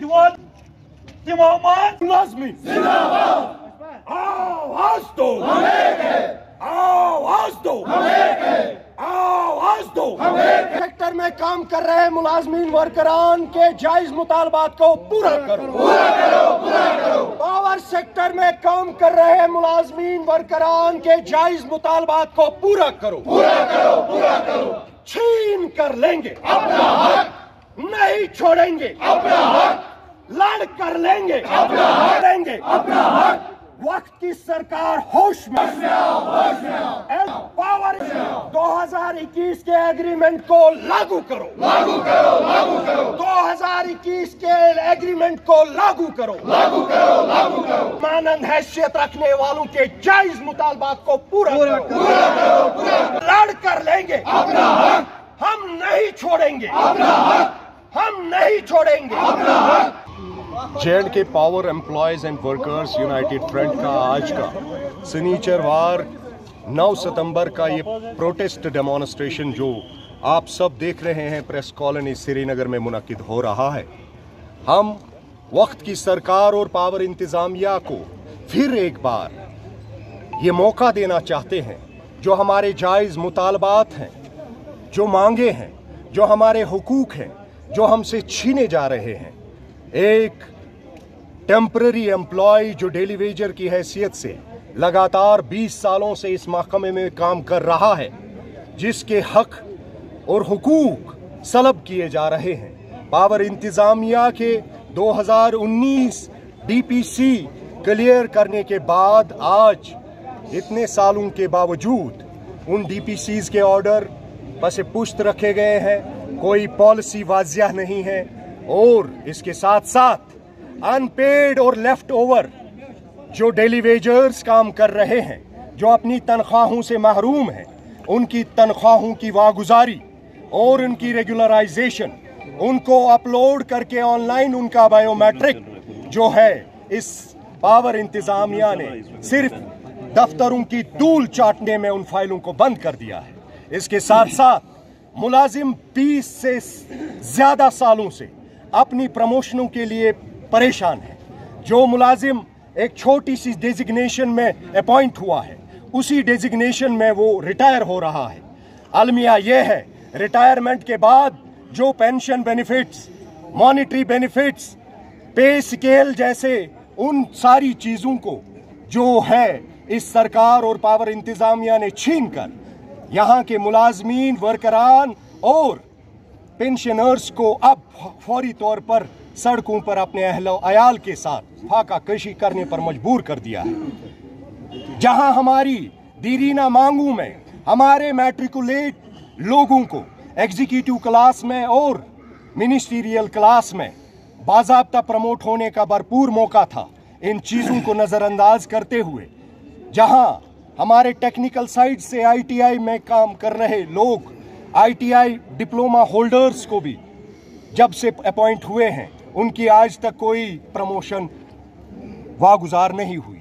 دِوان تِمامات لازمی آواز دو آواز دو آواز دو سیکٹر میں کام کر رہے ملازمین ورکران کے جائز مطالبات کو پورا کرو پاور سیکٹر میں کام کر رہے ملازمین ورکران کے جائز مطالبات کو پورا کرو چھین کر لیں گے اپنا حق نہیں چھوڑیں گے اپنا حق لڑ کر لیں گے اپنا حق وقت کی سرکار ہوش میں پاور 2021 کے ایگریمنٹ کو لاگو کرو 2021 کے ایگریمنٹ کو لاگو کرو مانند حیثیت رکھنے والوں کے جائز مطالبات کو پورا کرو لڑ کر لیں گے اپنا حق ہم نہیں چھوڑیں گے ہم نہیں چھوڑیں گے JNK power employees and workers united front کا آج کا سنیچروار 9 ستمبر کا یہ پروٹیسٹ ڈیمانسٹریشن جو آپ سب دیکھ رہے ہیں پریس کالونی سری نگر میں منعقد ہو رہا ہے. ہم وقت کی سرکار اور پاور انتظامیہ کو پھر ایک بار یہ موقع دینا چاہتے ہیں جو ہمارے جائز مطالبات ہیں، جو مانگے ہیں، جو ہمارے حقوق ہیں، جو ہم سے چھینے جا رہے ہیں. ایک ٹیمپرری امپلائی جو ڈیلی ویجر کی حیثیت سے لگاتار 20 سالوں سے اس محکمے میں کام کر رہا ہے، جس کے حق اور حقوق سلب کیے جا رہے ہیں. پاور انتظامیہ کے 2019 ڈی پی سی کلیئر کرنے کے بعد آج اتنے سالوں کے باوجود ان ڈی پی سیز کے آرڈر پس پشت رکھے گئے ہیں، کوئی پالیسی واضح نہیں ہے. اور اس کے ساتھ ساتھ ان پیڈ اور لیفٹ اوور جو ڈیلی ویجرز کام کر رہے ہیں، جو اپنی تنخواہوں سے محروم ہیں، ان کی تنخواہوں کی واگزاری اور ان کی ریگولرائزیشن، ان کو اپلوڈ کر کے آن لائن ان کا بایو میٹرک جو ہے، اس پاور انتظامیہ نے صرف دفتروں کی دھول چاٹنے میں ان فائلوں کو بند کر دیا ہے. اس کے ساتھ ساتھ ملازم 20 سے زیادہ سالوں سے اپنی پروموشنوں کے لیے پریشان ہے. جو ملازم ایک چھوٹی سی ڈیزگنیشن میں اپوائنٹ ہوا ہے، اسی ڈیزگنیشن میں وہ ریٹائر ہو رہا ہے. المیہ یہ ہے ریٹائرمنٹ کے بعد جو پینشن بینیفٹس، مانیٹری بینیفٹس، پے سکیل جیسے ان ساری چیزوں کو جو ہے اس سرکار اور پاور انتظامیہ نے چھین کر یہاں کے ملازمین، ورکران اور پینشنرز کو اب فوری طور پر سڑکوں پر اپنے اہل و عیال کے ساتھ فاقہ کشی کرنے پر مجبور کر دیا ہے. جہاں ہماری دیرینہ مانگوں میں ہمارے میٹریکولیٹ لوگوں کو ایگزیکٹو کلاس میں اور منسٹریل کلاس میں باضابطہ پروموٹ ہونے کا بھرپور موقع تھا، ان چیزوں کو نظر انداز کرتے ہوئے جہاں ہمارے ٹیکنیکل سائٹ سے آئی ٹی آئی میں کام کر رہے لوگ، I T I diploma holders کو بھی جب سے اپوائنٹ ہوئے ہیں، ان کی آج تک کوئی پروموشن واگزار نہیں ہوئی.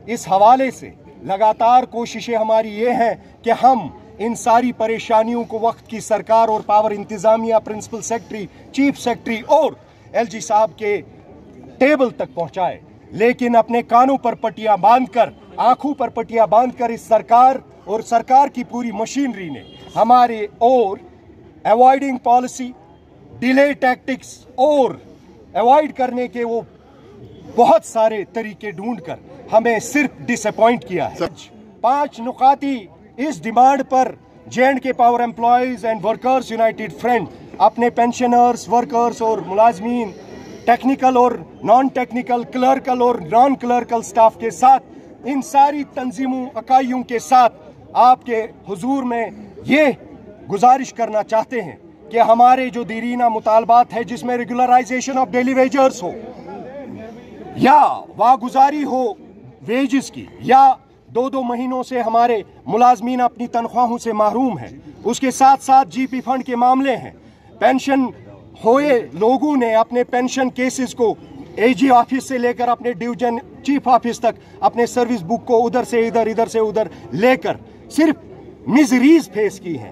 اس حوالے سے لگاتار کوششیں ہماری یہ ہیں کہ ہم ان ساری پریشانیوں کو وقت کی سرکار اور پاور انتظامیہ، پرنسپل سیکرٹری، چیف سیکرٹری اور ایل جی صاحب کے ٹیبل تک پہنچائے. لیکن اپنے کانوں پر پٹیاں باندھ کر، آنکھوں پر پٹیاں باندھ کر اس سرکار اور سرکار کی پوری مشینری نے ہمارے اور ایوائڈنگ پالیسی، ڈیلے ٹیکٹکس اور ایوائڈ کرنے کے وہ بہت سارے طریقے ڈھونڈ کر ہمیں صرف ڈس اپوائنٹ کیا ہے. 5 نکاتی اس ڈیمانڈ پر JNK power employees and workers united front اپنے پینشنرز، ورکرز اور ملازمین، ٹیکنیکل اور نان ٹیکنیکل، کلرکل اور نان کلرکل سٹاف کے ساتھ، ان ساری تنظیموں، اکائیوں کے ساتھ آپ کے حضور میں یہ گزارش کرنا چاہتے ہیں کہ ہمارے جو دیرینہ مطالبات ہے، جس میں ریگولرائزیشن آف ڈیلی ویجرز ہو یا واگزاری ہو ویجز کی، یا 2 مہینوں سے ہمارے ملازمین اپنی تنخواہوں سے محروم ہیں، اس کے ساتھ ساتھ جی پی فنڈ کے معاملے ہیں. پینشن ہوئے لوگوں نے اپنے پینشن کیسز کو اے جی آفس سے لے کر اپنے ڈویژن چیف آفس تک اپنے سروس بک کو ادھر سے ادھر، ادھر سے ادھر لے کر صرف میزریز فیس کی ہیں.